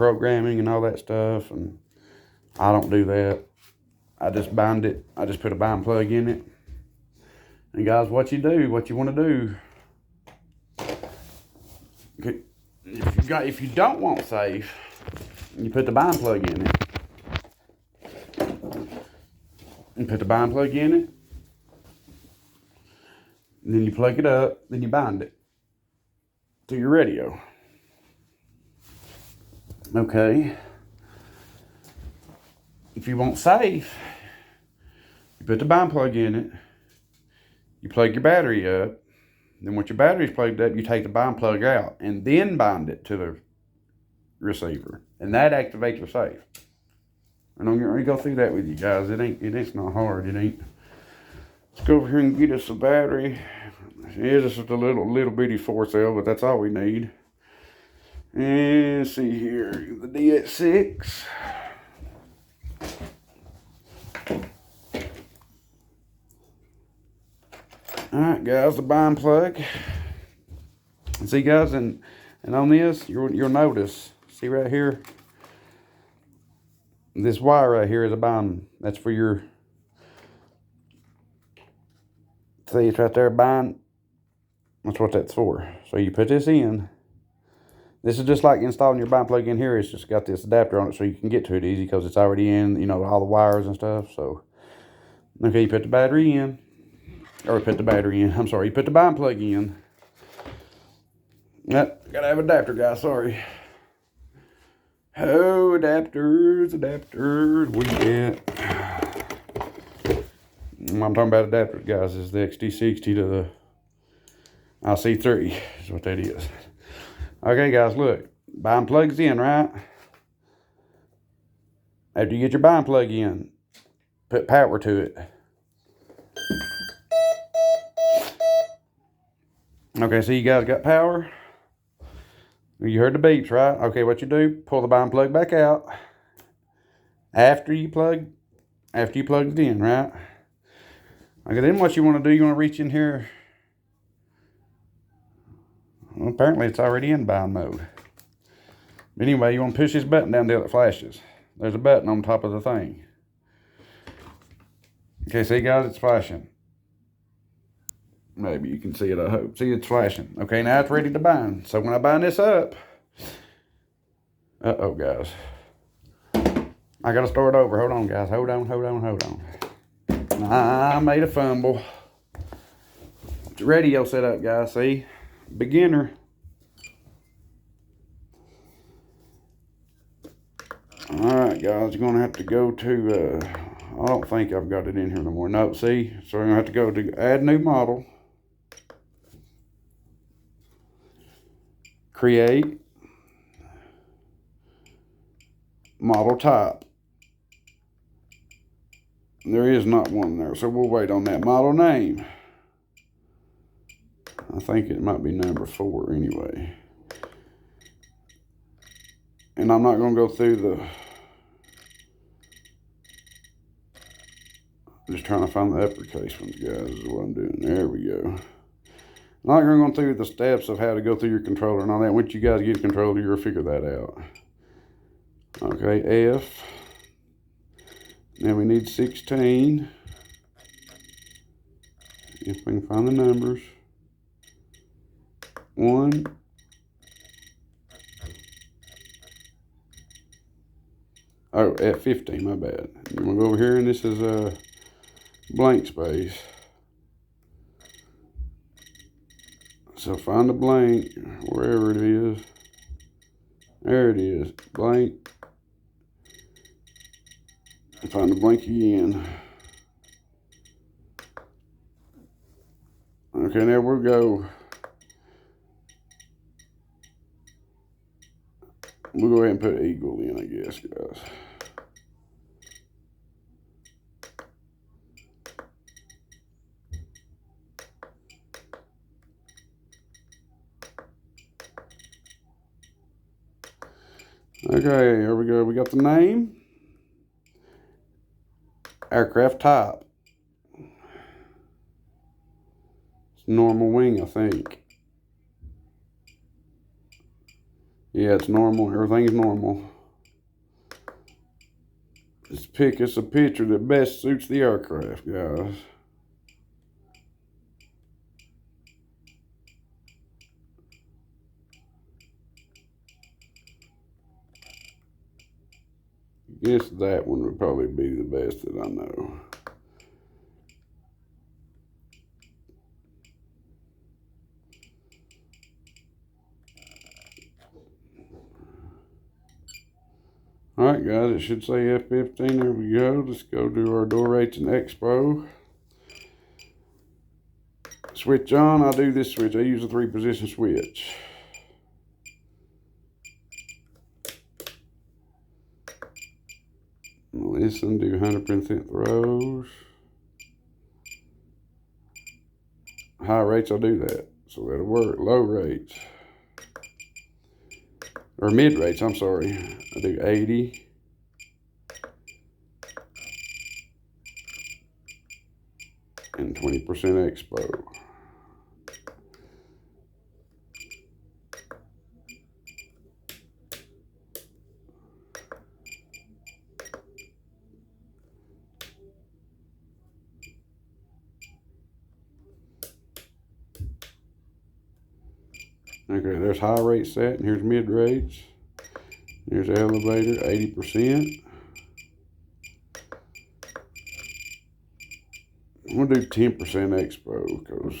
programming and all that stuff, and I don't do that. I just bind it. I just put a bind plug in it. And guys, what you do, what you want to do, okay, if you don't want safe, you put the bind plug in it. You put the bind plug in it, and then you plug it up, then you bind it to your radio. Okay. If you want safe, you put the bind plug in it, you plug your battery up, then once your battery's plugged up, you take the bind plug out and then bind it to the receiver, and that activates your safe. And I'm going to go through that with you guys. It's not hard. It ain't. Let's go over here and get us a battery. Yeah, this is a little bitty 4-cell, but that's all we need. And see here, the DX6. Alright guys, the bind plug. See guys, and on this, you'll notice, see right here, this wire right here is a bind. That's for your, see it's right there, bind. That's what that's for. So you put this in. This is just like installing your bind plug in here. It's just got this adapter on it so you can get to it easy because it's already in, you know, all the wires and stuff. So, okay, you put the battery in. Or put the battery in. I'm sorry, you put the bind plug in. Yep, gotta have an adapter, guys, sorry. Oh, adapters, we get. I'm talking about adapters, guys. Is the XT60 to the IC3 is what that is. Okay, guys, look. Bind plug's in, right? After you get your bind plug in, put power to it. Okay, so you guys got power. You heard the beeps, right? Okay, what you do, pull the bind plug back out after you plugged it in, right? Okay, then what you want to do, you want to reach in here. Well, apparently it's already in bind mode. But anyway, you want to push this button down till it flashes. There's a button on top of the thing. Okay, see guys, it's flashing. Maybe you can see it, I hope. See, it's flashing. Okay, now it's ready to bind. So when I bind this up, uh-oh, guys. I gotta start over. Hold on, guys. Hold on. I made a fumble. It's radio set up, guys. See? Beginner. Alright, guys. You're gonna have to go to, I don't think I've got it in here no more. No, see? So we're gonna have to go to add new model. Create model type. There is not one there, so we'll wait on that. Model name. I think it might be number 4 anyway. And I'm not going to go through the... Just trying to find the uppercase ones, guys, is what I'm doing. There we go. I'm not going to go through the steps of how to go through your controller and all that. Once you guys get a controller, you'll figure that out. Okay, F. Now we need 16. If we can find the numbers. 1. Oh, F15, my bad. I'm going to go over here and this is a blank space. So find the blank, wherever it is. There it is, blank. Find the blank again. Okay, now we'll go. We'll go ahead and put eagle in, I guess, guys. Okay, here we go. We got the name. Aircraft type. It's normal wing, I think. Yeah, it's normal. Everything's normal. Just pick us a picture that best suits the aircraft, guys. I guess that one would probably be the best that I know. Alright guys, it should say F15. There we go. Let's go do our door rates and expo. Switch on. I'll do this switch. I use a 3-position switch. Listen, do 100% throws. High rates, I'll do that. So that'll work. Low rates. Or mid rates, I'm sorry. I do 80. And 20% expo. Okay, there's high rate set, and here's mid rates. Here's the elevator, 80%. I'm gonna do 10% expo because,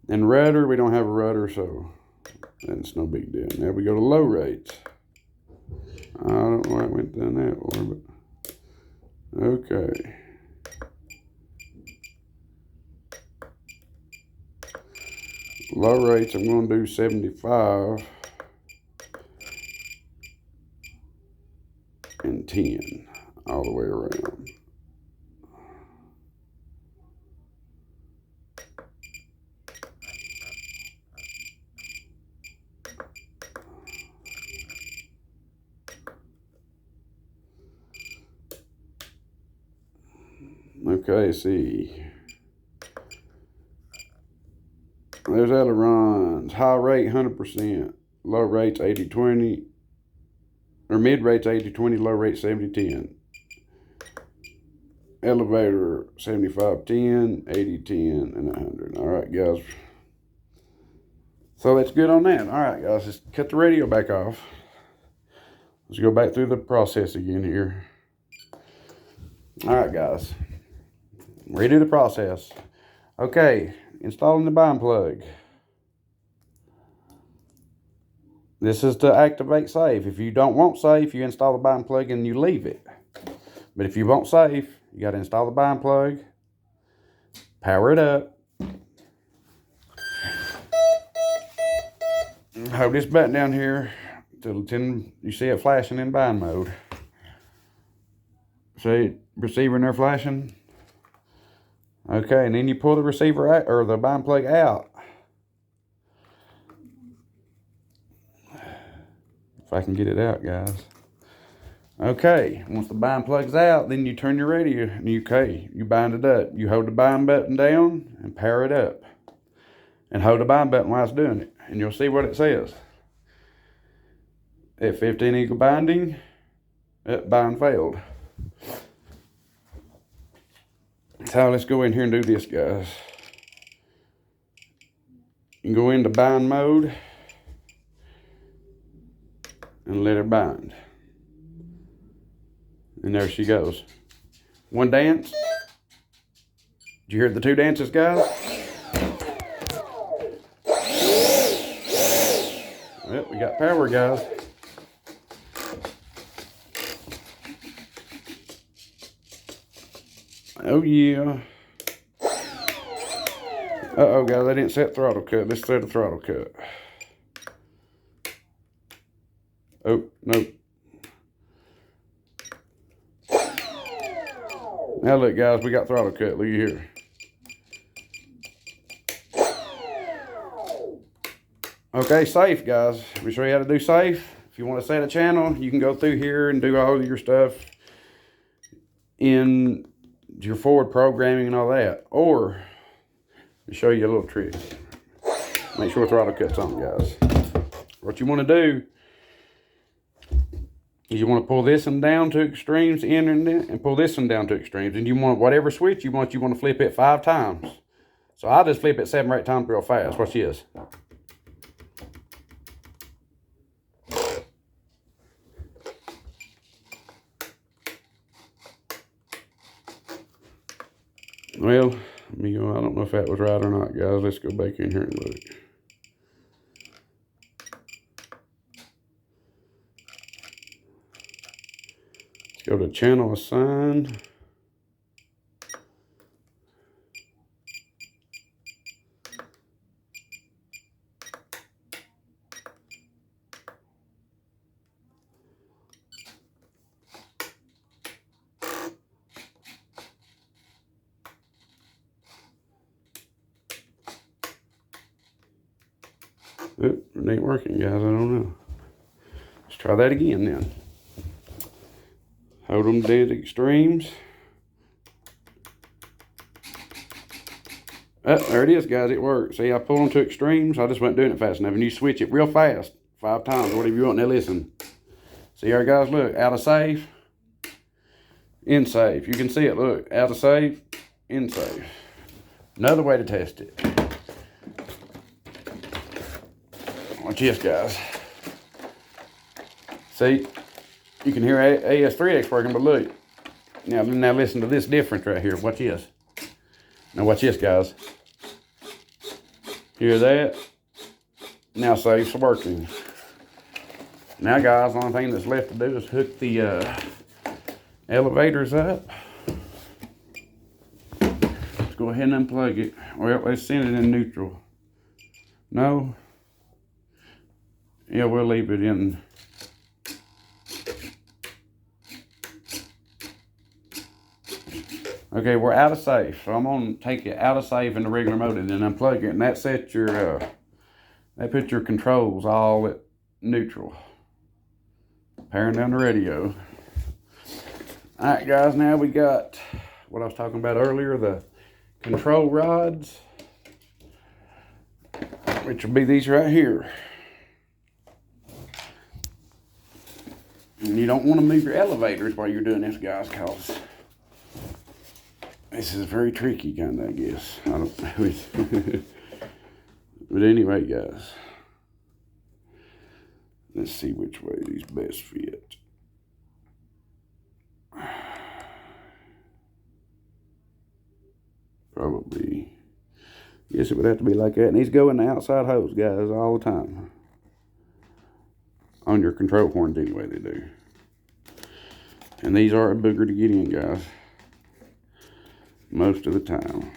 and rudder, we don't have a rudder, so that's no big deal. Now we go to low rates. I don't know why I went down that one, but okay. Low rates, I'm gonna do 75 and 10 all the way around. Okay, see. There's ailerons. High rate 100%. Low rates 80-20. Or mid rates 80-20. Low rate 70-10. Elevator 75-10, 80-10, and 100. All right, guys. So that's good on that. All right, guys. Let's cut the radio back off. Let's go back through the process again here. All right, guys. Redo the process. Okay, installing the bind plug. This is to activate safe. If you don't want safe, you install the bind plug and you leave it. But if you want safe, you got to install the bind plug, power it up, hold this button down here till you see it flashing in bind mode. See receiver in there flashing? Okay, and then you pull the receiver out, or the bind plug out. If I can get it out, guys. Okay, once the bind plug's out, then you turn your radio, and you bind it up. You hold the bind button down and power it up. And hold the bind button while it's doing it, and you'll see what it says. F15 eagle binding, bind failed. So let's go in here and do this, guys. You can go into bind mode and let her bind. And there she goes. One dance. Did you hear the 2 dances, guys? Well, we got power, guys. Oh yeah. Uh-oh, guys, I didn't set throttle cut. Let's set a throttle cut. Oh, nope. Now look, guys, we got throttle cut. Look here. Okay, safe, guys. Let me show you how to do safe. If you want to set a channel, you can go through here and do all your stuff in your forward programming and all that. Or, let me show you a little trick. Make sure throttle cut's on, guys. What you want to do is you want to pull this one down to extremes, in and pull this one down to extremes. And you want whatever switch you want to flip it 5 times. So I'll just flip it 7 or 8 times real fast. Watch this. Well, let me go. I don't know if that was right or not, guys. Let's go back in here and look. Let's go to channel assigned. Oop, it ain't working, guys. I don't know. Let's try that again then. Hold them dead extremes. Oh, there it is, guys. It works. See, I pulled them to extremes. I just wasn't doing it fast enough. And you switch it real fast, 5 times, whatever you want. Now listen. See here, guys. Look, out of save, in save. You can see it. Look, out of save, in save. Another way to test it. Watch this, guys. See, you can hear AS3X working, but look. Now listen to this difference right here. Watch this. Now watch this, guys. Hear that? Now safe's working. Now, guys, the only thing that's left to do is hook the elevators up. Let's go ahead and unplug it. Well, let's send it in neutral. No. Yeah, we'll leave it in. Okay, we're out of safe, so I'm gonna take it out of safe into regular mode and then unplug it, and that sets your that puts your controls all at neutral. Powering down the radio. All right, guys, now we got what I was talking about earlier, the control rods, which will be these right here. And you don't want to move your elevators while you're doing this, guys, because this is very tricky, kind of, I guess. I don't know. But anyway, guys, let's see which way these best fit. Probably, yes, it would have to be like that. And these go in the outside hose, guys, all the time. On your control horns, anyway, they do. And these are a booger to get in, guys. Most of the time.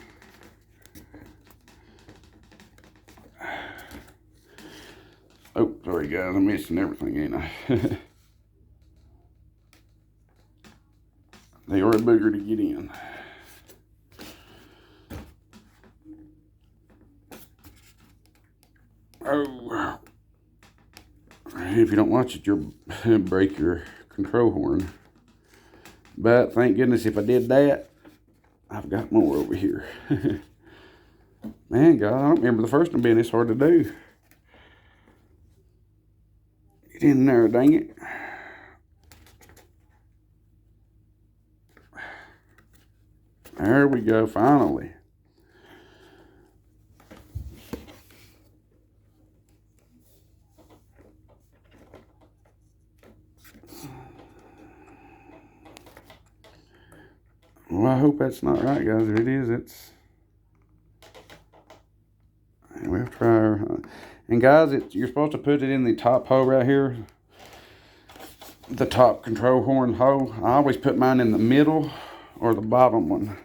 Oh, sorry, guys, I'm missing everything, ain't I? They are a booger to get in. Oh. If you don't watch it, you'll break your control horn. But thank goodness if I did that, I've got more over here. Man, God, I don't remember the first one being this hard to do. Get in there, dang it. There we go, finally. Well, I hope that's not right, guys. If it is, it's... We'll try. And guys, you're supposed to put it in the top hole right here. The top control horn hole. I always put mine in the middle or the bottom one.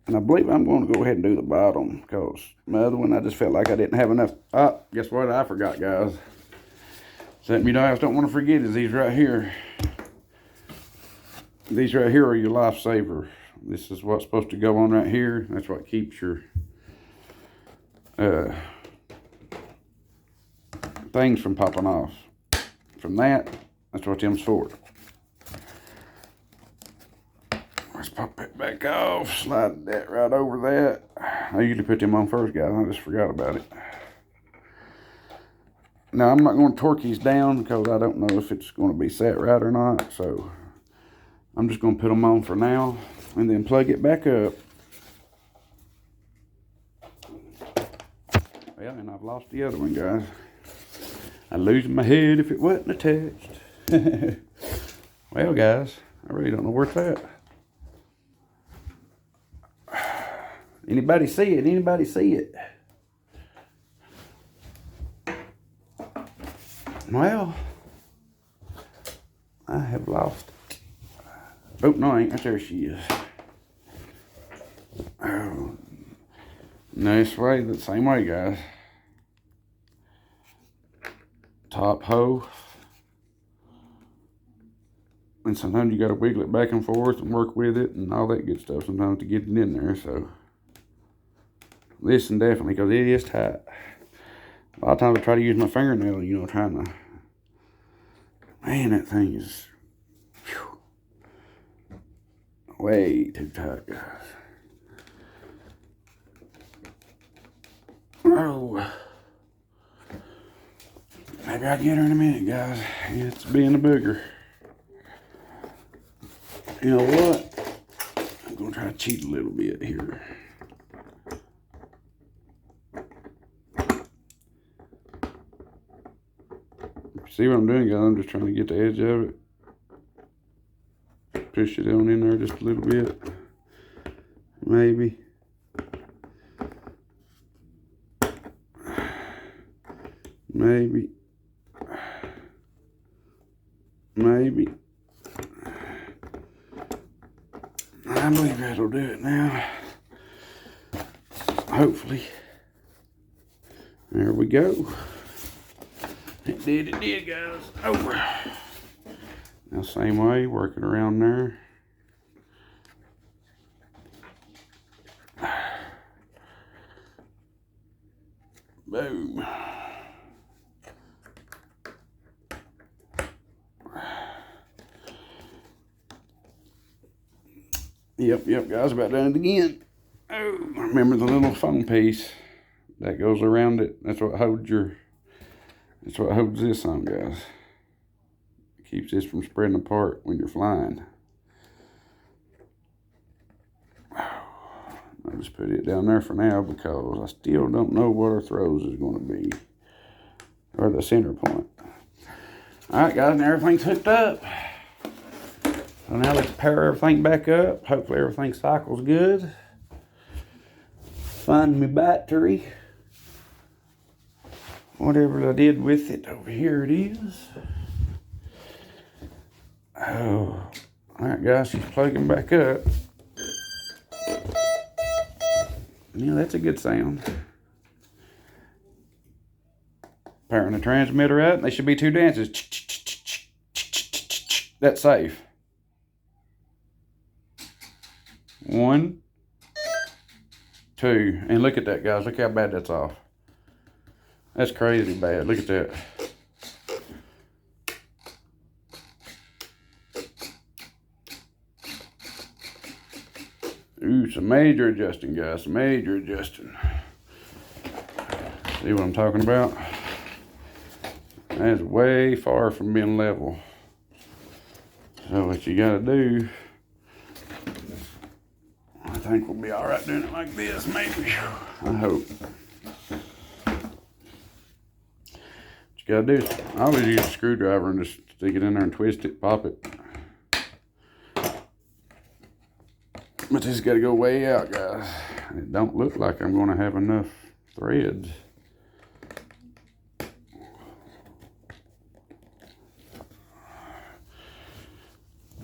And I believe I'm going to go ahead and do the bottom, because my other one, I just felt like I didn't have enough. Oh, guess what? I forgot, guys. Something you guys don't want to forget is these right here. These right here are your lifesaver. This is what's supposed to go on right here. That's what keeps your things from popping off. From that, that's what them's for. Let's pop that back off. Slide that right over that. I usually put them on first, guys. I just forgot about it. Now, I'm not going to torque these down because I don't know if it's going to be set right or not. So, I'm just going to put them on for now and then plug it back up. Well, and I've lost the other one, guys. I'd lose my head if it wasn't attached. Well, guys, I really don't know where it's at. Anybody see it? Anybody see it? Well, I have lost it. Oh, no, I ain't. Right there she is. Oh, nice way, the same way, guys. Top hoe. And sometimes you got to wiggle it back and forth and work with it and all that good stuff sometimes to get it in there. So, listen definitely, because it is tight. A lot of times I try to use my fingernail, you know, trying to. Man, that thing is whew, way too tight, guys. Oh. Maybe I'll get her in a minute, guys. It's being a booger. You know what? I'm going to try to cheat a little bit here. See what I'm doing, guys? I'm just trying to get the edge of it. Push it on in there just a little bit. Maybe. Maybe. Maybe. I believe that'll do it now. Hopefully. There we go. It did, guys. Oh. Now, same way, working around there. Boom. Yep, guys, about done it again. Oh, remember the little foam piece that goes around it? That's what holds this on, guys. It keeps this from spreading apart when you're flying. I'll just put it down there for now because I still don't know what our throws is going to be. Or the center point. Alright, guys, and everything's hooked up. So now let's power everything back up. Hopefully everything cycles good. Find my battery. Whatever I did with it, over here it is. Oh, alright, guys, she's plugging back up. Yeah, that's a good sound. Powering the transmitter up. They should be two dances. That's safe. 1, 2. And look at that, guys. Look how bad that's off. That's crazy bad. Look at that. Ooh, some major adjusting, guys. Some major adjusting. See what I'm talking about? That's way far from being level. So what you gotta do, I think we'll be all right doing it like this, maybe. I hope. What you gotta do is, I always use a screwdriver and just stick it in there and twist it, pop it. But this has got to go way out, guys. It don't look like I'm going to have enough threads.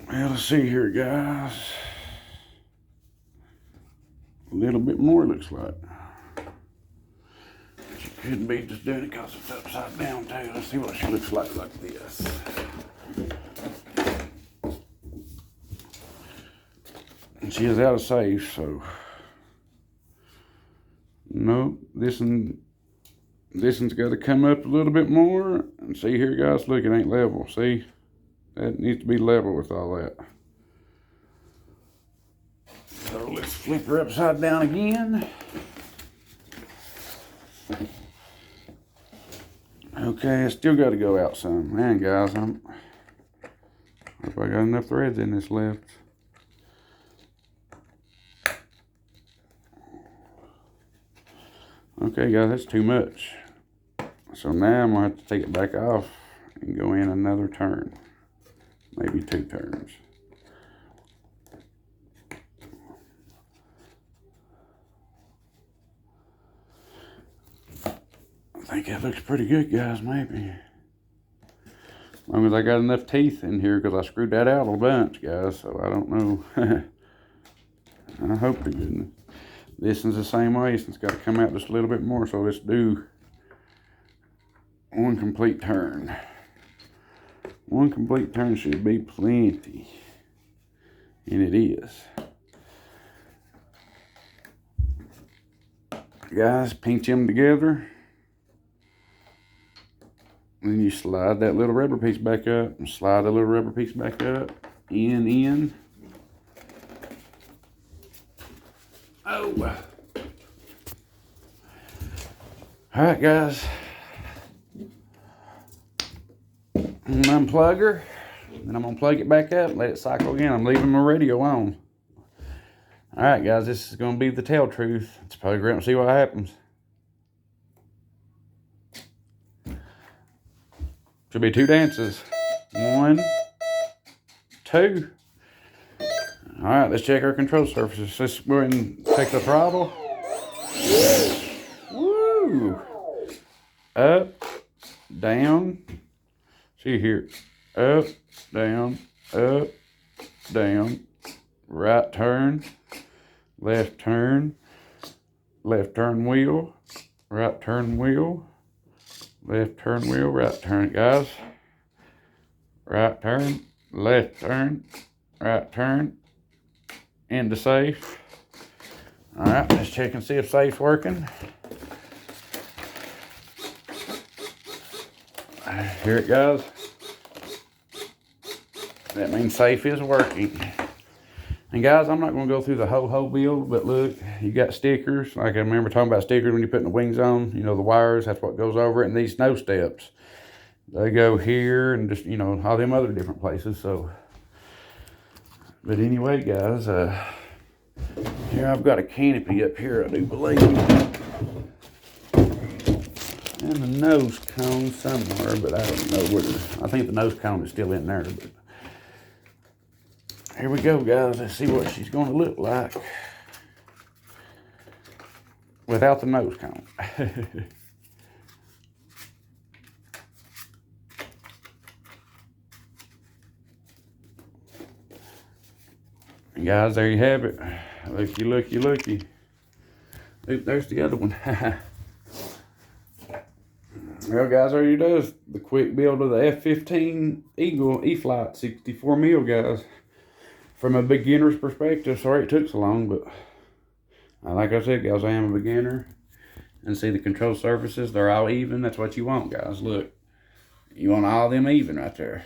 Well, let's see here, guys. A little bit more, looks like. She could be just doing it because it's upside down, too. Let's see what she looks like this. And she is out of safe, so nope. This one's got to come up a little bit more. And see here, guys, look, it ain't level. See, that needs to be level with all that. So let's flip her upside down again. Okay, I still got to go out some. Man, guys, hope I got enough threads in this left. Okay, guys, that's too much. So now I'm going to have to take it back off and go in another turn. Maybe 2 turns. I think that looks pretty good, guys, maybe. As long as I got enough teeth in here, because I screwed that out a bunch, guys, so I don't know. I hope to goodness. This one's the same way, so it's got to come out just a little bit more, so let's do 1 complete turn. 1 complete turn should be plenty. And it is. Guys, pinch them together. Then you slide that little rubber piece back up and slide the little rubber piece back up. In. Oh. All right, guys. I'm gonna unplug her. Then I'm gonna plug it back up, let it cycle again. I'm leaving my radio on. All right, guys, this is gonna be the tell truth. Let's plug her up and see what happens. Should be 2 dances. 1, 2. All right, let's check our control surfaces. Let's go ahead and take the throttle. Woo! Up, down. See here. Up, down, right turn, left turn wheel, right turn wheel, left turn wheel, right turn, guys. Right turn, left turn, right turn, into safe. All right, let's check and see if safe's working. Here it goes. That means safe is working. And guys, I'm not going to go through the whole build, but look, you got stickers. Like I remember talking about stickers when you're putting the wings on. You know, the wires, that's what goes over it. And these snow steps, they go here and just, you know, all them other different places. So, but anyway, guys, here I've got a canopy up here, I do believe. And the nose cone somewhere, but I don't know where. I think the nose cone is still in there. But here we go, guys. Let's see what she's going to look like without the nose cone. And guys, there you have it. Looky, looky, looky. Oop, there's the other one. Well, guys, there you go. The quick build of the F15 Eagle E-Flight 64 mil, guys. From a beginner's perspective, sorry it took so long, but like I said, guys, I am a beginner. And see the control surfaces, they're all even. That's what you want, guys. Look, you want all them even right there.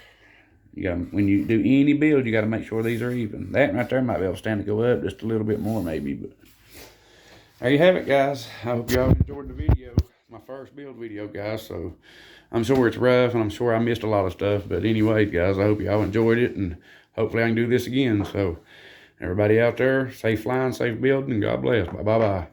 You got, when you do any build, you got to make sure these are even. That right there might be able to stand to go up just a little bit more, maybe. But there you have it, guys. I hope y'all enjoyed the video. My first build video, guys, so I'm sure it's rough and I'm sure I missed a lot of stuff, but anyway, guys, I hope y'all enjoyed it, and hopefully I can do this again. So everybody out there, safe flying, safe building, and God bless. Bye bye.